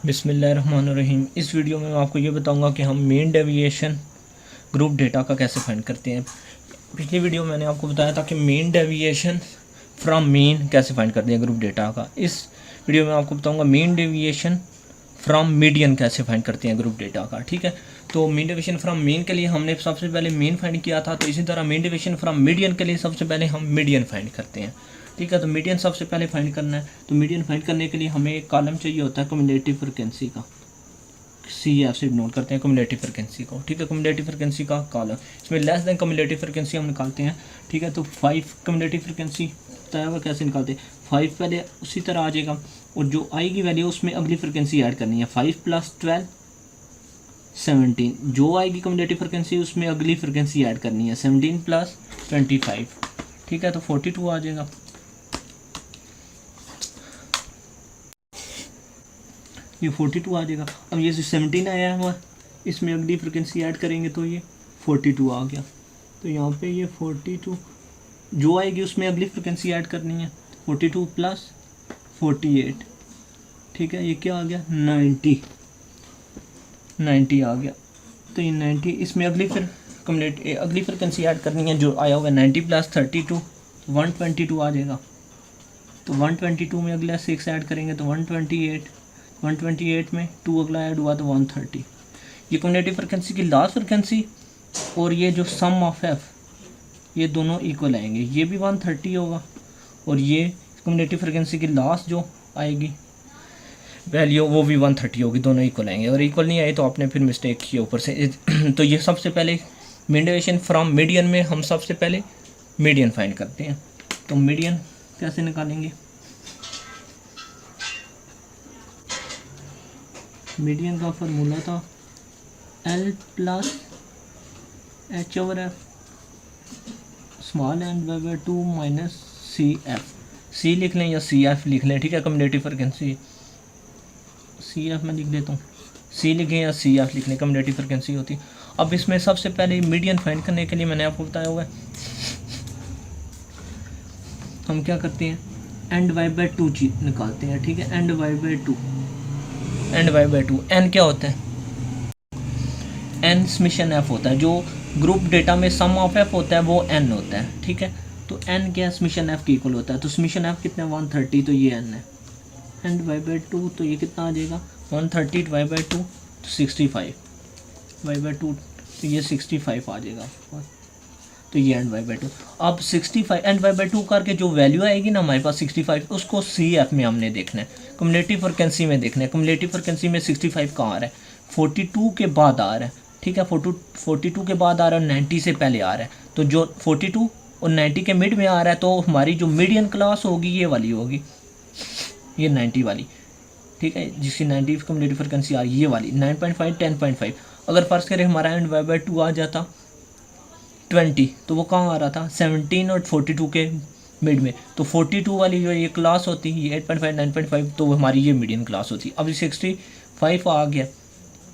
बिस्मिल्लाहिर्रहमानिर्रहीम। इस वीडियो में मैं आपको ये बताऊंगा कि हम मीन डेविएशन ग्रुप डेटा का कैसे फाइंड करते हैं। पिछली वीडियो में मैंने आपको बताया था कि मीन डेविएशन फ्रॉम मीन कैसे फाइंड करते हैं ग्रुप डेटा का। इस वीडियो में आपको बताऊंगा मीन डेविएशन फ्रॉम मीडियन कैसे फाइंड करते हैं ग्रुप डेटा का। ठीक है, तो मीन डेविएशन फ्रॉम मीन के लिए हमने सबसे पहले मीन फाइंड किया था, तो इसी तरह मीन डेविएशन फ्रॉम मीडियन के लिए सबसे पहले हम मीडियन फाइंड करते हैं। ठीक है, तो मीडियन सबसे पहले फाइंड करना है। तो मीडियन फाइंड करने के लिए हमें एक कॉलम चाहिए होता है क्युमुलेटिव फ्रीक्वेंसी का। CF से नोट करते हैं क्युमुलेटिव फ्रीक्वेंसी को। ठीक है, क्युमुलेटिव फ्रीक्वेंसी का कॉलम, इसमें लेस देन क्युमुलेटिव फ्रीक्वेंसी हम निकालते हैं। ठीक है, तो 5 क्युमुलेटिव फ्रीक्वेंसी बताया हुआ कैसे निकालते हैं। 5 पहले उसी तरह आ जाएगा और जो आएगी वैल्यू उसमें अगली फ्रीक्वेंसी ऐड करनी है। 5 + 12 17, जो आएगी क्युमुलेटिव फ्रीक्वेंसी उसमें अगली फ्रीक्वेंसी ऐड करनी है 17 + 25। ठीक है, तो 42 आ जाएगा। ये 42 आ जाएगा। अब ये 17 आया हुआ इसमें अगली फ्रिक्वेंसी ऐड करेंगे तो ये 42 आ गया। तो यहाँ पे ये 42 जो आएगी उसमें अगली फ्रिक्वेंसी ऐड करनी है 42 + 48। ठीक है, ये क्या आ गया 90 आ गया। तो ये 90 इसमें अगली अगली फ्रिक्वेंसी ऐड करनी है जो आया होगा 90 + 32 122 आ जाएगा। तो 122 में अगला 6 ऐड करेंगे तो 128 में 2 अगला ऐड हुआ तो 130। ये क्युमुलेटिव फ्रिक्वेंसी की लास्ट फ्रिक्वेंसी और ये जो सम ऑफ एफ ये दोनों इक्वल आएंगे। ये भी 130 होगा और ये क्युमुलेटिव फ्रिक्वेंसी की लास्ट जो आएगी वैल्यू वो भी 130 होगी, दोनों इक्वल आएंगे। और इक्वल नहीं आए तो आपने फिर मिस्टेक की ऊपर से। तो ये सबसे पहले मीन डेविएशन फ्रॉम मीडियन में हम सबसे पहले मीडियन फाइंड करते हैं। तो मीडियन कैसे निकालेंगे, मीडियन का फार्मूला था L + H/F small and by 2 - CF। C लिख लें या CF लिख लें। ठीक है, क्युमुलेटिव फ्रीक्वेंसी CF में लिख देता हूँ। C लिखें या CF लिख लें, क्युमुलेटिव फ्रीक्वेंसी होती है। अब इसमें सबसे पहले मीडियन फाइंड करने के लिए मैंने आपको बताया हुआ है हम क्या करते हैं N/2 चीज निकालते हैं। ठीक है, N/2 N क्या होता है, N समेशन F होता है। जो ग्रुप डेटा में सम ऑफ F होता है वो N होता है। ठीक है, तो N क्या समेशन F के इक्वल होता है। तो समेशन F कितना 130, तो ये N है। N/2 तो ये कितना आ जाएगा 130 / 2 तो 65 / 2 तो ये 65 आ जाएगा। तो ये N/2। अब 65 N/2 करके जो वैल्यू आएगी ना हमारे पास 65 उसको CF में हमने देखना है, क्युमुलेटिव फ्रीक्वेंसी में देखना है। क्युमुलेटिव फ्रीक्वेंसी में 65 कहाँ आ रहा है, 42 के बाद आ रहा है। ठीक है, 42 के बाद आ रहा है, 90 से पहले आ रहा है। तो जो 42 और 90 के मिड में आ रहा है तो हमारी जो मीडियन क्लास होगी ये वाली होगी, ये 90 वाली। ठीक है, जिसकी 90 क्युमुलेटिव फ्रीक्वेंसी आ रही है ये वाली 9.5 10.5। अगर फर्स्ट करें हमारा N/2 आ जाता 20 तो वो कहाँ आ रहा था 17 और 42 के मिड में। तो 42 वाली जो ये क्लास होती है ये 8.5 9.5 तो हमारी ये मीडियन क्लास होती। अब 65 आ गया।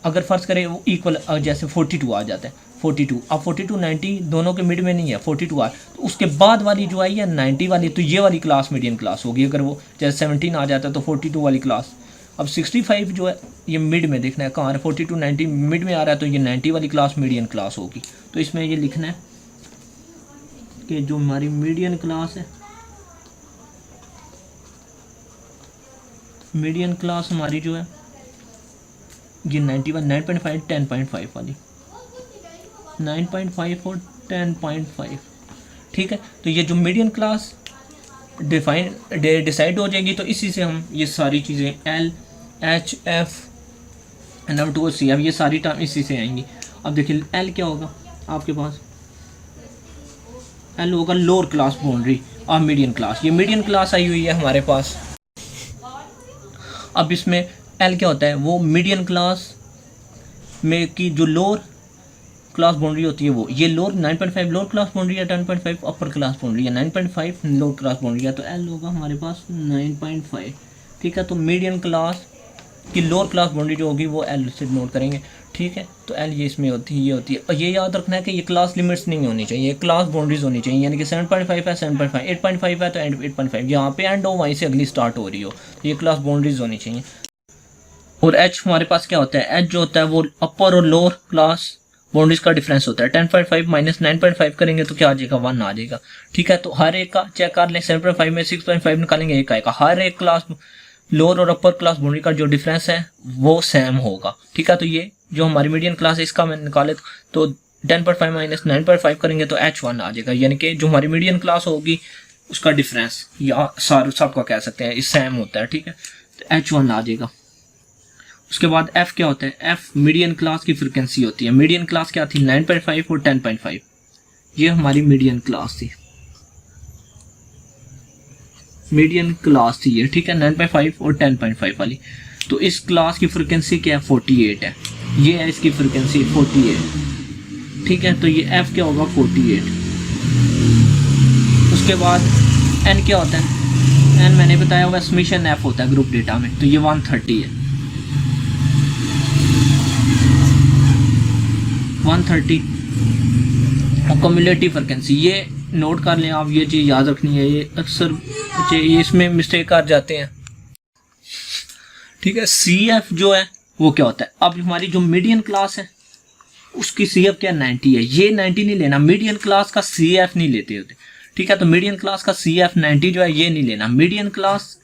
अगर फर्ज करें वो इक्वल जैसे 42 आ जाता है 42, अब 42 90 दोनों के मिड में नहीं है 42 आ, तो उसके बाद वाली जो आई है 90 वाली तो ये वाली क्लास मीडियन क्लास होगी। अगर वो जैसे 17 आ जाता है तो 42 वाली क्लास। अब 65 जो है ये मिड में देखना है कहाँ है, 42 90 मिड में आ रहा है तो ये 90 वाली क्लास मीडियन क्लास होगी। तो इसमें ये लिखना है कि जो हमारी मीडियन क्लास है, मीडियन क्लास हमारी जो है ये 91 9.5 10.5 वाली 9.5 और 10.5। ठीक है, तो ये जो मीडियन क्लास डिसाइड हो जाएगी तो इसी से हम ये सारी चीज़ें L H F N/2 और CF ये सारी टर्म इसी से आएंगी। अब देखिए L क्या होगा आपके पास, L होगा लोअर क्लास बाउंड्री और मीडियन क्लास। ये मीडियन क्लास आई हुई है हमारे पास। अब इसमें L क्या होता है, वो मीडियन क्लास में की जो लोअर क्लास बाउंड्री होती है वो ये लोअर 9.5 लोअर क्लास बाउंड्री है, 10.5 अपर क्लास बाउंड्री है, 9.5 लोअर क्लास बाउंड्री है। तो L होगा हमारे पास 9.5। ठीक है, तो मीडियन क्लास की लोअर क्लास बाउंड्री जो होगी वो L से नोट करेंगे। ठीक है, तो L ये इसमें होती है, ये होती है। और ये याद रखना है कि ये क्लास लिमिट्स नहीं होनी चाहिए, क्लास बाउंड्रीज होनी चाहिए। यानी कि 7.5 है 7.5, 8.5 है तो 8.5 यहाँ पे एंड हो वहीं से अगली स्टार्ट हो रही हो, तो ये क्लास बाउंड्रीज होनी चाहिए। और एच हमारे पास क्या होता है, एच जो होता है वो अपर और लोअर क्लास बाउंड्रीज का डिफरेंस होता है। 10.5 माइनस 9.5 करेंगे तो क्या आ जाएगा, 1 आ जाएगा। ठीक है, तो हर एक का चेक कर लें। 7.5 में 6.5 निकालेंगे, एक आएगा। हर एक क्लास लोअर और अपर क्लास बाउंड्री का जो डिफरेंस है वो सेम होगा। ठीक है, तो ये जो हमारी मीडियन क्लास है इसका मैंने निकाले तो 10.5 माइनस 9.5 करेंगे तो H1 आ जाएगा, यानी कि जो हमारी मीडियन क्लास होगी उसका डिफरेंस या सबका कह सकते हैं इस सेम होता है। ठीक है, तो H1 आ जाएगा। उसके बाद F क्या होता है, F मीडियन क्लास की फ्रिक्वेंसी होती है। मीडियन क्लास क्या थी, 9.5 और 10.5। ये हमारी मीडियन क्लास थी, मीडियन क्लास थी ये। ठीक है, 9.5 और 10.5 वाली। तो इस क्लास की फ्रिक्वेंसी क्या है, 48 है। ये है इसकी फ्रिक्वेंसी 48। ठीक है, तो ये F क्या होगा, 48। उसके बाद N क्या होता है, N मैंने बताया हुआ समेशन F होता है ग्रुप डेटा में, तो ये 130 है। 130 और कम्युलेटिव फ्रिक्वेंसी, ये नोट कर लें आप, ये चीज़ याद रखनी है। ये अक्सर बच्चे ये इसमें मिस्टेक कर जाते हैं। ठीक है, CF जो है वो क्या होता है, अब हमारी जो मीडियन क्लास है उसकी CF क्या 90 है। ये 90 नहीं लेना, मीडियन क्लास का CF नहीं लेते होते। ठीक है, तो मीडियन क्लास का CF 90 जो है ये नहीं लेना। मीडियन क्लास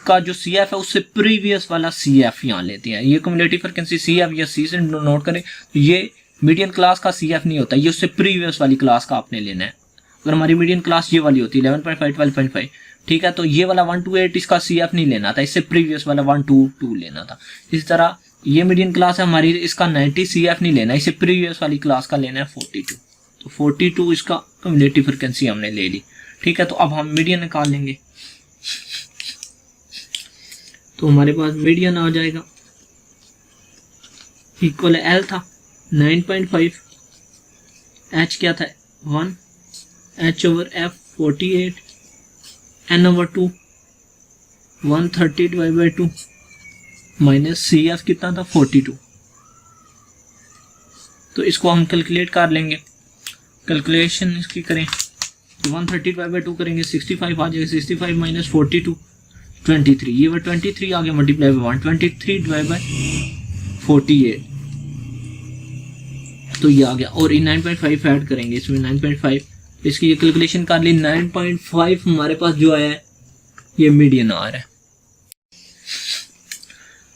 का जो CF है उससे प्रीवियस वाला CF यहाँ लेते हैं। ये कम्युलेटिव फ्रिक्वेंसी CF या C से नोट करें, तो ये मीडियन क्लास का CF नहीं होता, ये उससे प्रीवियस वाली क्लास का आपने लेना है। अगर हमारी मीडियन क्लास ये वाली होती है 11.5 12.5, ठीक है, तो ये वाला 128 इसका CF नहीं लेना था, इससे प्रीवियस वाला 122 लेना था। इसी तरह ये मीडियन क्लास है हमारी, इसका 90 CF नहीं लेना, इसे प्रीवियस वाली क्लास का लेना है 42। तो 42 इसका कम्युलेटिव फ्रिक्वेंसी हमने ले ली। ठीक है, तो अब हम मीडियन निकाल लेंगे। तो हमारे पास मीडियन आ जाएगा, इक्वल L था 9.5, H क्या था 1, H over F 48, N over 2 130 divide by 2 minus CF कितना था 42। तो इसको हम कैलकुलेट कर लेंगे, कैलकुलेशन इसकी करें 130 डिवाइड बाई 2 करेंगे 65 आ जाएगा। 65 माइनस 42 23, ये वो 23 आ गया मल्टीप्लाई बाई 123 डिवाइड बाई 48, तो ये आ गया। और ये 9.5 ऐड करेंगे इसमें 9.5, इसकी ये कैलकुलेशन कर ली। 9.5 हमारे पास जो आया है ये मीडियन आ रहा है।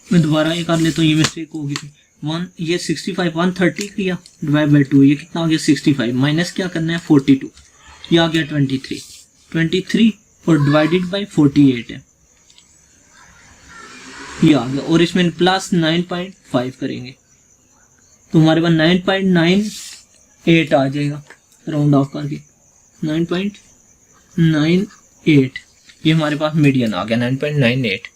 मैं दोबारा ये कर लेता हूँ, ये मिस्टेक होगी थी। 1 ये 65 130 किया डिवाइड बाई 2, ये कितना आ गया 65, माइनस क्या करना है 42, ये आ गया 23 और डिवाइडेड बाई 48 है, ये आ गया। और इसमें प्लस 9.5 करेंगे तो हमारे पास 9.98 आ जाएगा, राउंड ऑफ करके 9.98, ये हमारे पास मीडियन आ गया 9.98।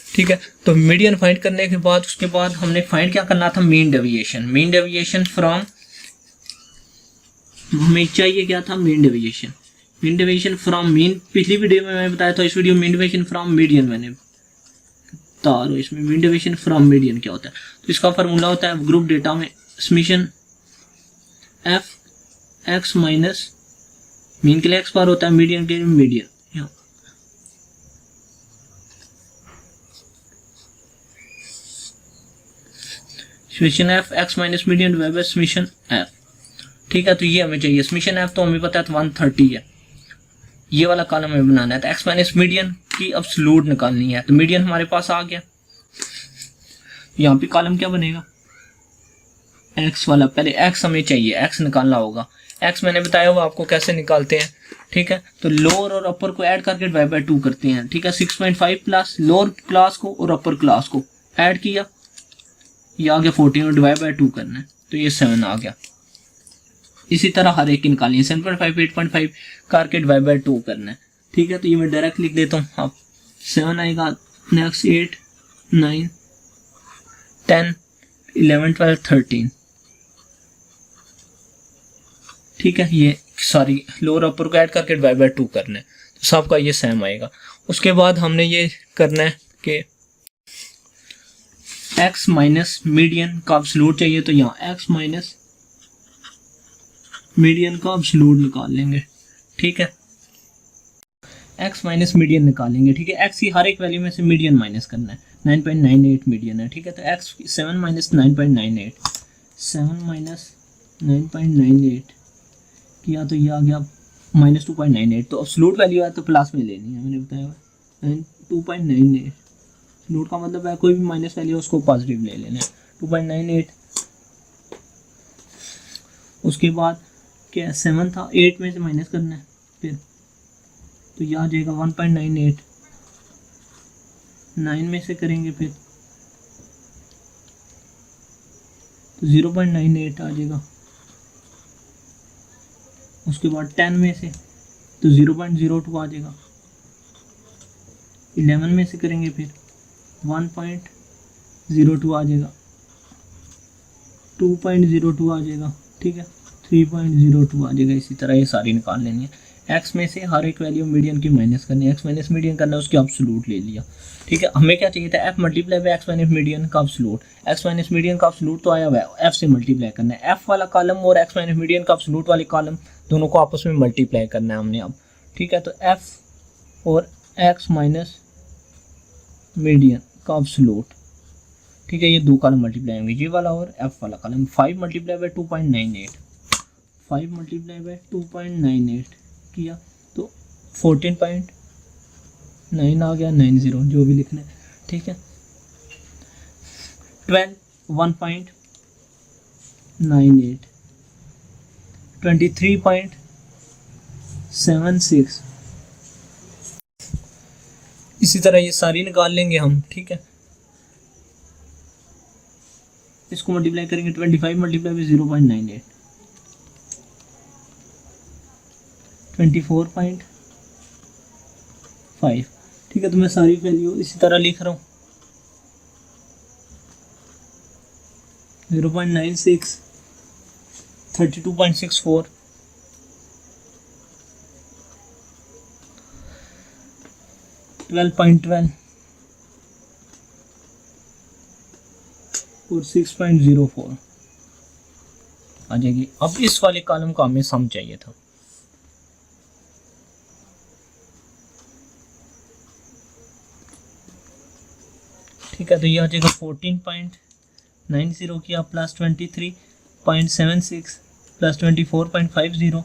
ठीक है, तो मीडियन फाइंड करने के बाद उसके बाद हमने फाइंड क्या करना था, mean deviation. Mean deviation from, हमें चाहिए क्या था, mean deviation. Mean deviation from mean, पिछली वीडियो में मैंने बताया था, इस video mean deviation from median मैंने तारो। इसमें मीन डेविएशन फ्रॉम मीडियन क्या होता है, तो इसका फार्मूला होता है ग्रुप डेटा में summation F x minus mean के लिए x बार होता है, मीडियन के लिए median. Summation F x minus median divide by summation F। ठीक है, तो ये हमें चाहिए समेशन F, तो हमें पता है 130 है, ये वाला कॉलम हमें बनाना है। तो x माइनस मीडियन की एब्सोल्यूट निकालनी है, तो मीडियन हमारे पास आ गया। यहाँ पे कॉलम क्या बनेगा, x वाला। पहले x हमें चाहिए, x निकालना होगा। x मैंने बताया हुआ आपको कैसे निकालते हैं। ठीक है, तो लोअर और अपर को ऐड करके डिवाइड बाय 2 करते हैं। ठीक है, 6.5 प्लस लोअर क्लास को और अपर क्लास को ऐड किया, ये आ गया 14 और डिवाइड बाय 2 करना है, तो ये 7 आ गया। इसी तरह हर एक की निकालनी है, 7.5 8.5 करके डिवाइड बाय 2 करना है। ठीक है, तो ये मैं डायरेक्ट लिख देता हूँ। अब 7 आएगा, नेक्स्ट 8 9 10 11 12 13। ठीक है, ये सॉरी लोअर अपर को ऐड करके डिवाइड बाय 2 करना है, तो सबका ये सेम आएगा। उसके बाद हमने ये करना है कि x माइनस मीडियन का एब्सोल्यूट चाहिए, तो यहाँ x माइनस मीडियन का एब्सोल्यूट निकाल लेंगे। ठीक है, एक्स माइनस मीडियन निकालेंगे, ठीक है। एक्स की हर एक वैल्यू में से मीडियन माइनस करना है। 9.98 मीडियन है, ठीक है। तो एक्स 7 माइनस 9.98, 7 माइनस 9.98 किया तो ये आ गया माइनस 2.98। तो एब्सोल्यूट वैल्यू है तो प्लस में लेनी है, मैंने बताया हुआ 2.98। एब्सोल्यूट का मतलब है कोई भी माइनस वैल्यू उसको पॉजिटिव ले लेना है, 2.98। उसके बाद क्या 7 था, 8 में से माइनस करना है फिर, तो यह आ जाएगा 1.98। 9 में से करेंगे फिर तो 0.98 आ जाएगा। उसके बाद 10 में से तो 0.02 आ जाएगा। 11 में से करेंगे फिर 1.02 आ जाएगा। 2.02 आ जाएगा, ठीक है। 3.02 आ जाएगा। इसी तरह ये सारी निकाल लेनी है। एक्स में से हर एक वैल्यू मीडियन की माइनस करनी है। एक्स माइनस मीडियन करना है, उसकी एब्सोल्यूट ले लिया, ठीक है। हमें क्या चाहिए था, F multiply by x minus median का एब्सोल्यूट। एक्स माइनस मीडियन का एब्सोल्यूट तो आया हुआ है, एफ से मल्टीप्लाई करना है। एफ वाला कॉलम और एक्स माइनस मीडियन का एब्सोल्यूट वाले कॉलम दोनों को आपस में मल्टीप्लाई करना है हमने अब, ठीक है। तो एफ और एक्स माइनस मीडियन का एब्सोल्यूट, ठीक है। ये दो कॉलम मल्टीप्लाई होंगे, ये वाला और एफ वाला column. 5 multiply by 2.98, 5 multiply by 2.98 किया तो 14.9 आ गया, 90 जो भी लिखना है, ठीक है। 12 1.98, 23.76। इसी तरह ये सारी निकाल लेंगे हम, ठीक है। इसको मल्टीप्लाई करेंगे 25 मल्टीप्लाई बाय 0.98, 24.5, ठीक है। तो मैं सारी वैल्यू इसी तरह लिख रहा हूँ 0.96, 32.64, 12.12 और 6.04 आ जाएगी। अब इस वाले कॉलम का हमें सम चाहिए था, ठीक है। तो ये आ जाएगा 14.90 किया plus 23.76 plus 24.50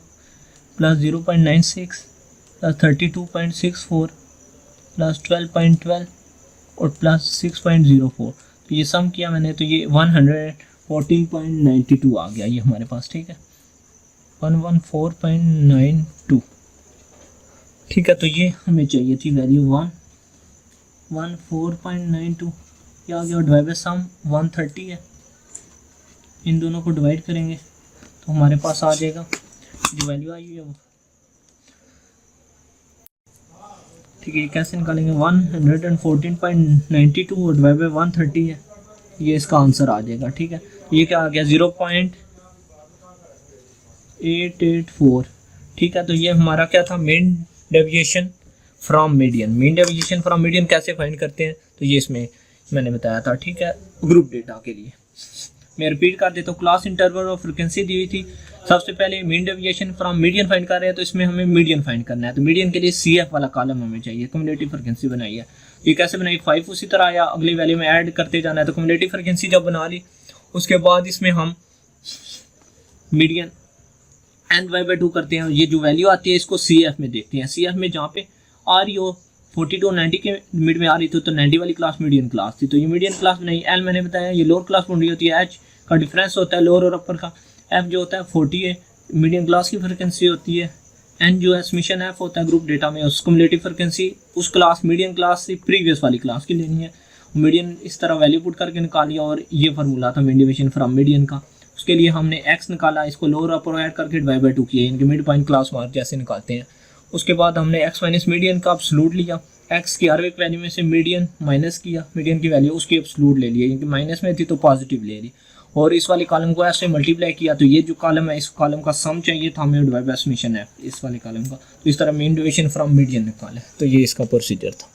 plus 0.96 plus 32.64 plus 12.12 और प्लस 6.04। तो ये सम किया मैंने, तो ये 114.92 आ गया ये हमारे पास, ठीक है। 114.92, ठीक है। तो ये हमें चाहिए थी वैल्यू 114.92, ये आ गया। डिवाइड बाय सम 130 है, इन दोनों को डिवाइड करेंगे तो हमारे पास आ जाएगा जो वैल्यू आई हुई है वो, ठीक है। कैसे निकालेंगे, 114.92 और डिवाइड बाय 130 है, ये इसका आंसर आ जाएगा, ठीक है। ये क्या आ गया 0.884, ठीक है। तो ये हमारा क्या था, mean deviation from median. Mean deviation from median कैसे फाइंड करते हैं, तो ये इसमें मैंने बताया था, ठीक है, ग्रुप डेटा के लिए। मैं रिपीट कर देता हूँ, क्लास इंटरवल और फ्रीक्वेंसी दी हुई थी। सबसे पहले mean deviation from median find कर रहे हैं, तो इसमें हमें मीडियन फाइंड करना है। तो मीडियन के लिए CF वाला कॉलम हमें चाहिए। कम्युलेटिव फ्रीक्वेंसी बनाई है, ये कैसे बनाई, 5 उसी तरह आया, अगली वैल्यू में ऐड करते जाना है। तो कम्युलेटिव फ्रीक्वेंसी जब बना ली, उसके बाद इसमें हम मीडियन n/2 करते हैं। ये जो वैल्यू आती है इसको CF में देखते हैं। CF में जहाँ पे आ रही हो 40 to 90 के मिड में आ रही थी, तो 90 वाली क्लास मीडियन क्लास थी, तो ये मीडियन क्लास नहीं। L मैंने बताया ये लोअर क्लास बाउंड्री होती है, H का डिफरेंस होता है लोअर और अपर का, F जो होता है 40 है, मीडियन क्लास की फ्रिक्वेंसी होती है, N जो है समेशन F होता है ग्रुप डेटा में, उस कम्युलेटिव फ्रिक्वेंसी उस क्लास मीडियन क्लास से प्रीवियस वाली क्लास की लेनी है। मीडियन इस तरह वैल्यू पुट करके निकालिया, और ये फार्मूला था मीन डेविएशन फ्रॉम मीडियन का। उसके लिए हमने x निकाला, इसको लोअर अपर ऐड करके डिवाइड बाय 2 किया, इनके मिड पॉइंट क्लास मार्क जैसे निकालते हैं। उसके बाद हमने x माइनस मीडियन का एब्सोल्यूट लिया, x की हर एक वैल्यू में से मीडियन माइनस किया, मीडियन की वैल्यू उसकी एब्सोल्यूट ले लिया, क्योंकि माइनस में थी तो पॉजिटिव ले ली, और इस वाले कॉलम को ऐसे मल्टीप्लाई किया। तो ये जो कॉलम है, इस कॉलम का सम चाहिए था हमें डिवाइड बाय समेशन f, इस वाले कॉलम का। तो इस तरह मीन डेविएशन फ्रॉम मीडियन निकाले। तो ये इसका प्रोसीजर था।